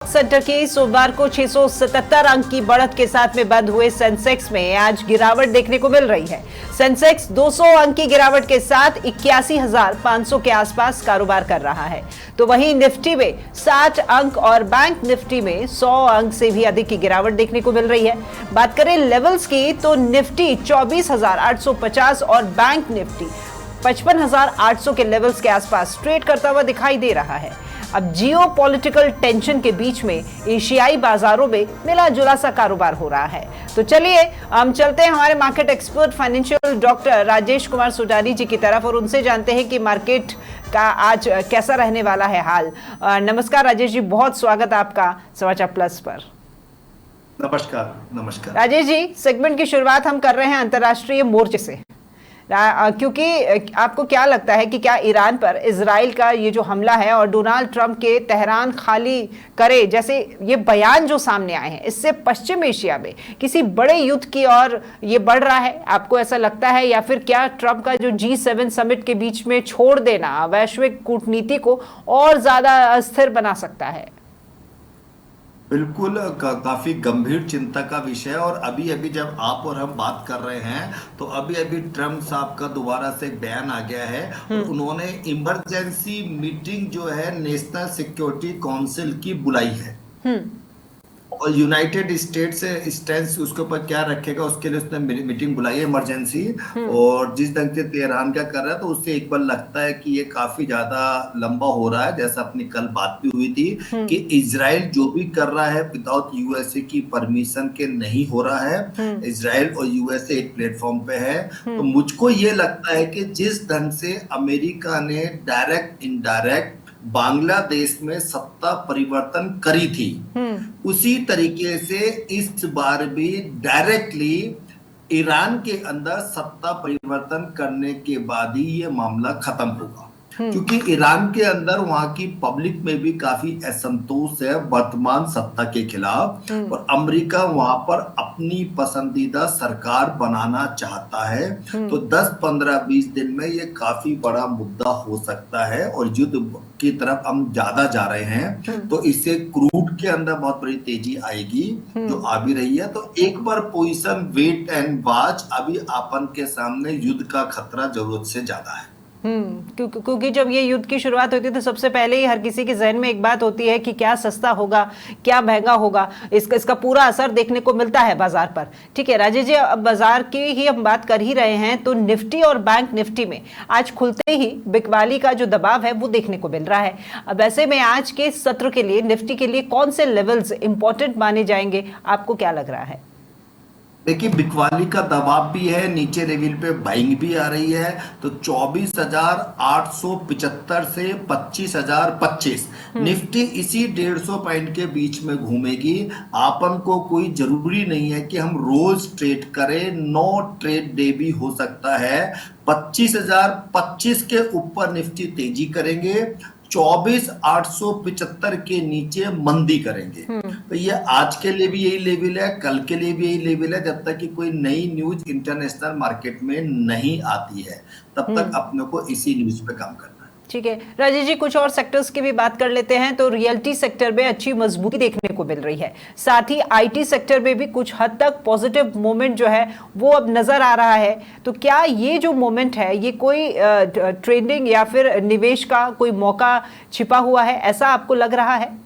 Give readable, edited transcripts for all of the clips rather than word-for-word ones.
Centre की सोमवार को 677 अंक की बढ़त के साथ में बंद हुए सेंसेक्स में आज गिरावट देखने को मिल रही है। सेंसेक्स 200 अंक की गिरावट के साथ 81,500 के आसपास कारोबार कर रहा है, तो वहीं निफ्टी में 60 अंक और बैंक निफ्टी में 100 अंक से भी अधिक की गिरावट देखने को मिल रही है। बात करें लेवल्स की तो निफ्टी 24,850 और बैंक निफ्टी 55,800 के लेवल्स के आसपास ट्रेड करता हुआ दिखाई दे रहा है। अब जियो पॉलिटिकल टेंशन के बीच में एशियाई बाजारों में मिला जुला सा कारोबार हो रहा है। तो चलिए हम चलते हैं हमारे market expert financial doctor Rajesh Kumar Sudani ji की तरफ और उनसे जानते हैं कि मार्केट का आज कैसा रहने वाला है हाल। नमस्कार राजेश जी, बहुत स्वागत आपका समाचार प्लस पर। नमस्कार राजेश जी, सेगमेंट की शुरुआत हम कर रहे हैं अंतर्राष्ट्रीय मोर्चे से, क्योंकि आपको क्या लगता है कि क्या ईरान पर इजराइल का ये जो हमला है और डोनाल्ड ट्रंप के तेहरान खाली करे जैसे ये बयान जो सामने आए हैं, इससे पश्चिम एशिया में किसी बड़े युद्ध की ओर ये बढ़ रहा है? आपको ऐसा लगता है, या फिर क्या ट्रंप का जो G7 समिट के बीच में छोड़ देना वैश्विक कूटनीति को और ज्यादा अस्थिर बना सकता है? बिल्कुल काफी गंभीर चिंता का विषय है। और अभी अभी जब आप और हम बात कर रहे हैं तो अभी अभी ट्रम्प साहब का दोबारा से एक बयान आ गया है और उन्होंने इमरजेंसी मीटिंग जो है नेशनल सिक्योरिटी काउंसिल की बुलाई है। और यूनाइटेड स्टेट्स स्टैंड उसके ऊपर क्या रखेगा उसके लिए उसने मीटिंग बुलाई है इमरजेंसी। और जिस ढंग से तेहरान का कर रहा है तो उससे एक बार लगता है कि ये काफी ज्यादा लंबा हो रहा है, जैसा अपनी कल बात भी हुई थी कि इजराइल जो भी कर रहा है विदाउट यूएसए की परमिशन के नहीं हो रहा है। इजराइल और यूएसए एक प्लेटफॉर्म पे है। तो मुझको ये लगता है कि जिस ढंग से अमेरिका ने डायरेक्ट इनडायरेक्ट बांग्लादेश में सत्ता परिवर्तन करी थी, उसी तरीके से इस बार भी डायरेक्टली ईरान के अंदर सत्ता परिवर्तन करने के बाद ही ये मामला खत्म होगा। क्योंकि ईरान के अंदर वहां की पब्लिक में भी काफी असंतोष है वर्तमान सत्ता के खिलाफ और अमेरिका वहां पर अपनी पसंदीदा सरकार बनाना चाहता है। तो 10, 15, 20 दिन में ये काफी बड़ा मुद्दा हो सकता है और युद्ध की तरफ हम ज्यादा जा रहे हैं। तो इससे क्रूड के अंदर बहुत बड़ी तेजी आएगी जो आ भी रही है। तो एक बार पोजीशन वेट एंड वॉच, अभी अपन के सामने युद्ध का खतरा जरूरत से ज्यादा है। क्योंकि जब ये युद्ध की शुरुआत होती है तो सबसे पहले ही हर किसी के जहन में एक बात होती है कि क्या सस्ता होगा, क्या महंगा होगा, इसका पूरा असर देखने को मिलता है बाजार पर। ठीक है राजेश जी, अब बाजार की ही हम बात कर ही रहे हैं तो निफ्टी और बैंक निफ्टी में आज खुलते ही बिकवाली का जो दबाव है वो देखने को मिल रहा है। अब ऐसे में आज के सत्र के लिए निफ्टी के लिए कौन से लेवल्स इंपॉर्टेंट माने जाएंगे, आपको क्या लग रहा है? देखिए, बिकवाली का दबाव भी है, नीचे लेवल पे बाइंग भी आ रही है। तो 24,875 से 25,025 निफ्टी इसी 150 पॉइंट के बीच में घूमेगी। आपन को कोई जरूरी नहीं है कि हम रोज ट्रेड करें, 9 ट्रेड डे भी हो सकता है। 25,025 के ऊपर निफ्टी तेजी करेंगे, 24,875 के नीचे मंदी करेंगे। तो ये आज के लिए भी यही लेवल है, कल के लिए भी यही लेवल है। जब तक कि कोई नई न्यूज इंटरनेशनल मार्केट में नहीं आती है तब तक अपने को इसी न्यूज पे काम करना है। ठीक है राजेश जी, कुछ और सेक्टर्स की भी बात कर लेते हैं। तो रियल्टी सेक्टर में अच्छी मजबूती देखने को मिल रही है, साथ ही आईटी सेक्टर में भी कुछ हद तक पॉजिटिव मोमेंट जो है वो अब नजर आ रहा है। तो क्या ये जो मोमेंट है ये कोई ट्रेंडिंग या फिर निवेश का कोई मौका छिपा हुआ है, ऐसा आपको लग रहा है?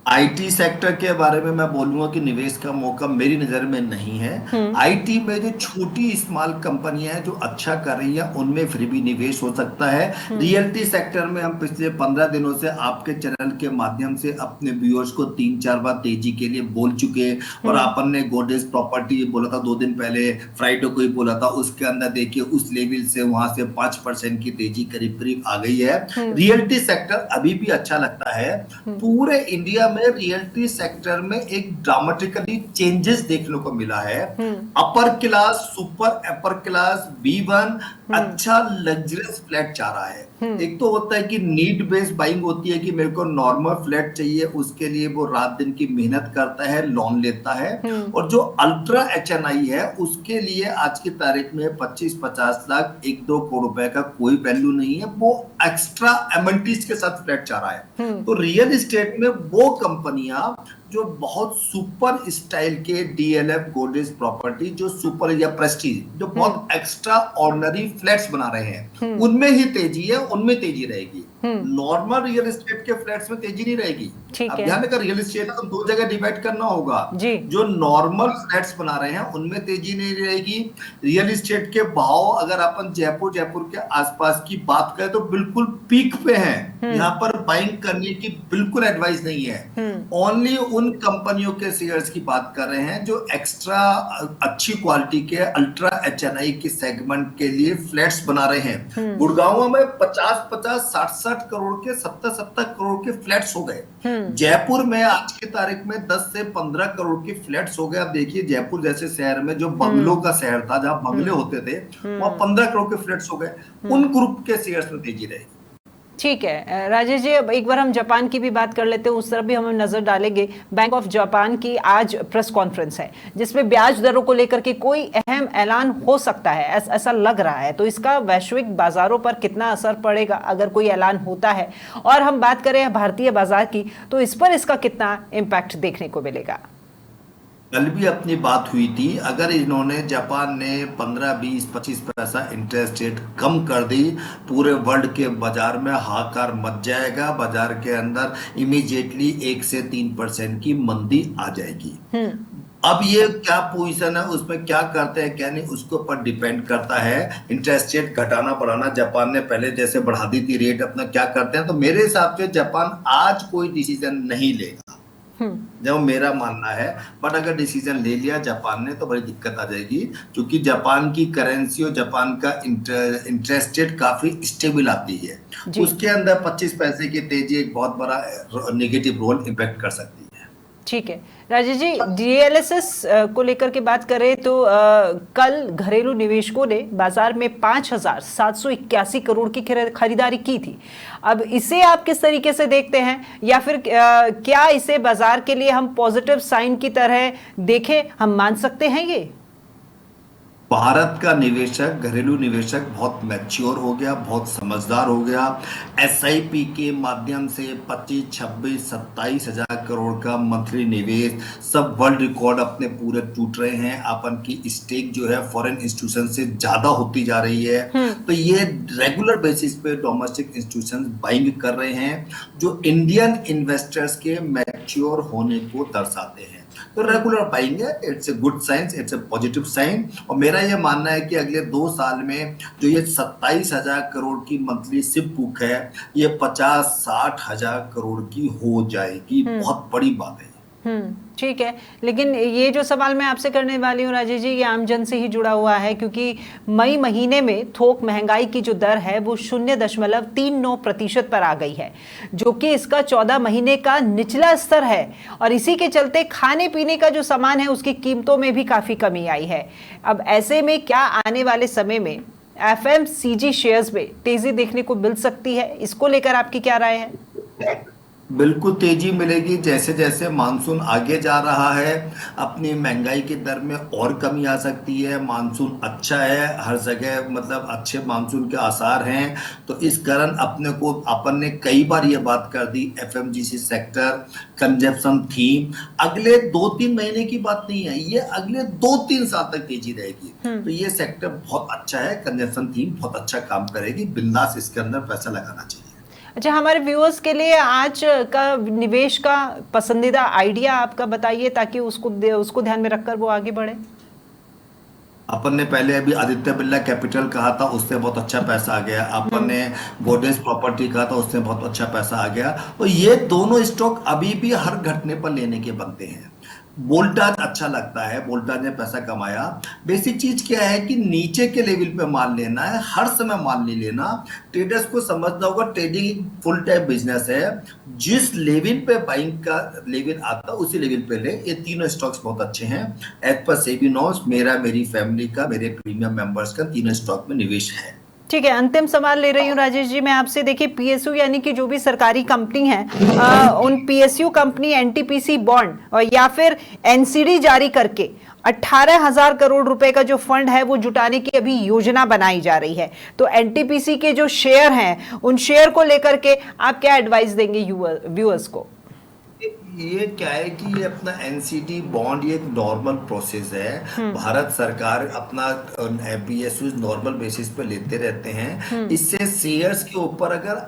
आईटी सेक्टर के बारे में मैं बोलूंगा कि निवेश का मौका मेरी नजर में नहीं है। आईटी में जो छोटी स्मॉल कंपनियां हैं जो अच्छा कर रही हैं उनमें फिर भी निवेश हो सकता है। रियल्टी सेक्टर में हम पिछले 15 दिनों से आपके चैनल के माध्यम से अपने व्यूअर्स को 3-4 बार तेजी के लिए बोल चुके हैं। और अपन ने गोदरेज प्रॉपर्टी बोला था 2 दिन पहले, फ्राइडे को ही बोला था, उसके अंदर देखिए उस लेवल से वहां से 5% की तेजी करीब करीब आ गई है। रियल्टी सेक्टर अभी भी अच्छा लगता है। पूरे इंडिया में हमें रियल्टी सेक्टर में एक ड्रामेटिकली चेंजेस देखने को मिला है। Upper class, super upper class, B1 अच्छा लग्जरियस फ्लैट चाह रहा है। एक तो होता है कि नीड बेस्ड बाइंग होती है कि मेरे को नॉर्मल फ्लैट चाहिए, उसके लिए वो रात दिन की मेहनत करता है, लोन लेता है। और जो अल्ट्रा HNI है उसके लिए आज की तारीख में 25-50 लाख 1-2 करोड़ रुपए का कोई वैल्यू नहीं है, वो एक्स्ट्रा एमेनिटीज के साथ फ्लैट चाह रहा है। तो रियल एस्टेट में वो कंपनियां जो बहुत सुपर स्टाइल के DLF गोदरेज प्रॉपर्टी जो सुपर या प्रेस्टीज जो बहुत एक्स्ट्रा ऑर्डिनरी फ्लैट्स बना रहे हैं, उनमें ही तेजी है, उनमें तेजी रहेगी। नॉर्मल रियल एस्टेट के फ्लैट्स में तेजी नहीं रहेगी। अब ध्यान रखिए, रियल एस्टेट को दो जगह डिवाइड करना होगा। जो नॉर्मल फ्लैट्स बना रहे हैं उनमें तेजी नहीं रहेगी। रियल एस्टेट के भाव अगर अपन जयपुर के आसपास की बात करें तो बिल्कुल पीक पे हैं। यहाँ पर बाइंग करने की बिल्कुल एडवाइस नहीं है। ओनली उन कंपनियों के शेयर्स की बात कर रहे हैं जो एक्स्ट्रा अच्छी क्वालिटी के अल्ट्रा HNI के सेगमेंट के लिए फ्लैट्स बना रहे हैं। गुड़गांव में 50-50, 60-60 करोड़ के, 70-70 करोड़ के फ्लैट्स हो गए। जयपुर में आज की तारीख में 10 से 15 करोड़ के फ्लैट्स हो गए। आप देखिए जयपुर जैसे शहर में जो बंगलों का शहर था, जहां बंगले होते थे, वहां 15 करोड़ के फ्लैट्स हो गए। उन ग्रुप के शेयर्स में तेजी रहेगी। ठीक है राजेश जी, अब एक बार हम जापान की भी बात कर लेते हैं, उस तरफ भी हम नजर डालेंगे। बैंक ऑफ जापान की आज प्रेस कॉन्फ्रेंस है जिसमें ब्याज दरों को लेकर के कोई अहम ऐलान हो सकता है, ऐसा लग रहा है। तो इसका वैश्विक बाजारों पर कितना असर पड़ेगा अगर कोई ऐलान होता है? और हम बात करें भारतीय बाजार की तो इस पर इसका कितना इम्पैक्ट देखने को मिलेगा? कल भी अपनी बात हुई थी, अगर इन्होंने जापान ने 15, 20, 25 पैसा इंटरेस्ट रेट कम कर दी, पूरे वर्ल्ड के बाजार में हाहाकार मच जाएगा। बाजार के अंदर इमीडिएटली 1 से 3% की मंदी आ जाएगी। अब ये क्या पोजीशन है, उसमें क्या करते हैं क्या नहीं, उसके ऊपर डिपेंड करता है। इंटरेस्ट रेट घटाना बढ़ाना, जापान ने पहले जैसे बढ़ा दी थी रेट, अपना क्या करते हैं। तो मेरे हिसाब से जापान आज कोई डिसीजन नहीं लेगा, जो मेरा मानना है। बट अगर डिसीजन ले लिया जापान ने तो बड़ी दिक्कत आ जाएगी, क्योंकि जापान की करेंसी और जापान का इंटरेस्ट रेट काफी स्टेबल आती है। उसके अंदर 25 पैसे की तेजी एक बहुत बड़ा नेगेटिव रोल इम्पैक्ट कर सकती है। ठीक है राजेश जी, DLSS को लेकर के बात करें तो कल घरेलू निवेशकों ने बाजार में 5,781 करोड़ की खरीदारी की थी। अब इसे आप किस तरीके से देखते हैं, या फिर क्या इसे बाजार के लिए हम पॉजिटिव साइन की तरह देखें, हम मान सकते हैं ये? भारत का निवेशक, घरेलू निवेशक बहुत मैच्योर हो गया, बहुत समझदार हो गया। SIP के माध्यम से 25, 26, 27 हजार करोड़ का मंथली निवेश, सब वर्ल्ड रिकॉर्ड अपने पूरे टूट रहे हैं। अपन की स्टेक जो है फॉरेन इंस्टीट्यूशन से ज्यादा होती जा रही है। तो ये रेगुलर बेसिस पे डोमेस्टिक इंस्टीट्यूशन बाइंग कर रहे हैं, जो इंडियन इन्वेस्टर्स के मैच्योर होने को दर्शाते हैं। तो रेगुलर बाइंग है, it's a good sign, it's a positive sign. और मेरा ये मानना है कि अगले 2 साल में जो ये 27 हजार करोड़ की मंथली सिप बुक है, ये 50-60 हजार करोड़ की हो जाएगी। बहुत बड़ी बात है। ठीक है, लेकिन ये जो सवाल मैं आपसे करने वाली हूँ राजेश जी, ये आमजन से ही जुड़ा हुआ है, क्योंकि मई महीने में थोक महंगाई की जो दर है वो 0.39% पर आ गई है, जो कि इसका 14 महीने का निचला स्तर है। और इसी के चलते खाने पीने का जो सामान है उसकी कीमतों में भी काफ़ी कमी आई है। अब ऐसे में क्या आने वाले समय में FMCG शेयर्स में तेजी देखने को मिल सकती है? इसको लेकर आपकी क्या राय है? बिल्कुल तेजी मिलेगी। जैसे जैसे मानसून आगे जा रहा है, अपनी महंगाई की दर में और कमी आ सकती है। मानसून अच्छा है, हर जगह मतलब अच्छे मानसून के आसार हैं। तो इस कारण अपन ने कई बार ये बात कर दी, FMCG सेक्टर कंजप्शन थीम अगले 2-3 महीने की बात नहीं है, ये अगले 2-3 साल तक तेजी रहेगी। तो ये सेक्टर बहुत अच्छा है, कंजप्शन थीम बहुत अच्छा काम करेगी। बिंदास इसके अंदर पैसा लगाना चाहिए। अच्छा, हमारे व्यूअर्स के लिए आज का निवेश का पसंदीदा आइडिया आपका बताइए, ताकि उसको ध्यान में रखकर वो आगे बढ़े। अपन ने पहले अभी आदित्य बिरला कैपिटल कहा था, उससे बहुत अच्छा पैसा आ गया। अपन ने गोदरेज प्रॉपर्टी कहा था, उससे बहुत अच्छा पैसा आ गया। तो ये दोनों स्टॉक अभी भी हर घटने पर लेने के बनते हैं। वोल्टाज अच्छा लगता है, वोल्टाज ने पैसा कमाया। बेसिक चीज क्या है कि नीचे के लेवल पे माल लेना है, हर समय माल नहीं लेना। ट्रेडर्स को समझना होगा ट्रेडिंग फुल टाइम बिजनेस है। जिस लेवल पे बाइंग का लेवल आता है उसी लेवल पे ले। ये तीनों स्टॉक्स बहुत अच्छे हैं। एज पर सेबी नॉर्म्स मेरा, मेरी फैमिली का, मेरे प्रीमियम मेंबर्स का तीनों स्टॉक में निवेश है। ठीक है, अंतिम सवाल ले रही हूँ राजेश जी मैं आपसे। देखिए पीएसयू यानी कि जो भी सरकारी कंपनी है, उन पीएसयू कंपनी एनटीपीसी बॉन्ड और या फिर एनसीडी जारी करके 18,000 करोड़ रुपए का जो फंड है वो जुटाने की अभी योजना बनाई जा रही है। तो एनटीपीसी के जो शेयर हैं उन शेयर को लेकर के आप क्या एडवाइस देंगे व्यूअर्स को? ये क्या है कि ये अपना एनसीडी बॉन्ड ये एक नॉर्मल प्रोसेस है। भारत सरकार अपना पीएसयू नॉर्मल बेसिस पे लेते रहते हैं। इससे शेयर्स के ऊपर अगर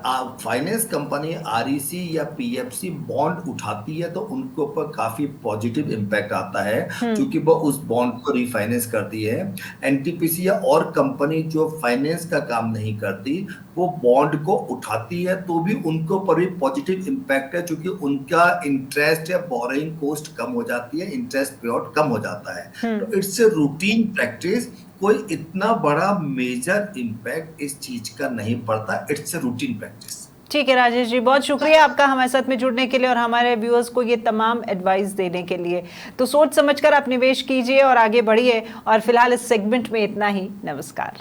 फाइनेंस कंपनी आरईसी या पीएफसी बॉन्ड उठाती है तो उनके ऊपर काफी पॉजिटिव इम्पैक्ट आता है, क्योंकि वो उस बॉन्ड को रिफाइनेंस करती है। एनटीपीसी या और कंपनी जो फाइनेंस का काम नहीं करती वो बॉन्ड को उठाती है तो भी उनके ऊपर भी पॉजिटिव इम्पैक्ट है, क्योंकि उनका इंटरेस्ट या बोरिंग कॉस्ट कम हो जाती है, इंटरेस्ट पे आउट कम हो जाता है। तो इट्स ए रूटीन प्रैक्टिस। कोई इतना बड़ा मेजर इम्पैक्ट इस चीज का नहीं पड़ता। It's a routine practice. ठीक है राजेश जी, बहुत शुक्रिया आपका हमारे साथ में जुड़ने के लिए और हमारे व्यूअर्स को ये तमाम एडवाइस देने के लिए। तो सोच समझकर आप निवेश कीजिए और आगे बढ़िए। और फिलहाल इस सेगमेंट में इतना ही। नमस्कार।